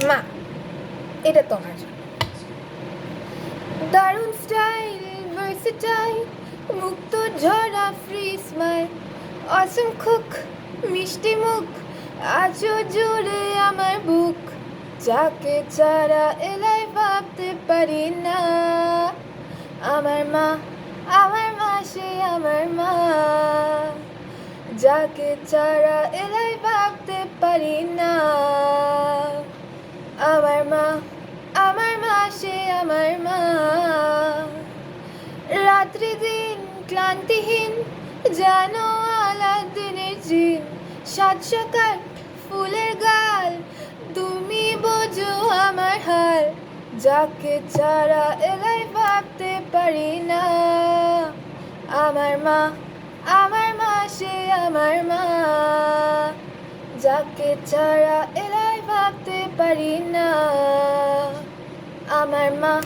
মা, এটা তোমার জন্য। দারুণ স্টাইল, ভার্সেটাইল, মুক্ত ঝরা ফ্রি স্মাইল, অসম কুক, মিষ্টি মুখ, আজও জুড়ে আমার বুক। যাকে ছাড়া এলাই ভাবতে পারি না। আমার মা, আমার মা, সে আমার মা। যাকে ছাড়া এলাই ভাবতে পারি না। আমার মা, আমার মা, সে আমার মা। রাত্রি দিন ক্লান্তিহীন, যেন আলাদিনের জিন। সাত সকাল ফুলের গাল, তুমি বোঝো আমার হাল। যাকে ছাড়া এলাই ভাবতে পারি না। আমার মা, আমার মা, সে আমার মা। যাকে ছাড়া এলাই ভাবতে পারি না। আমার মা।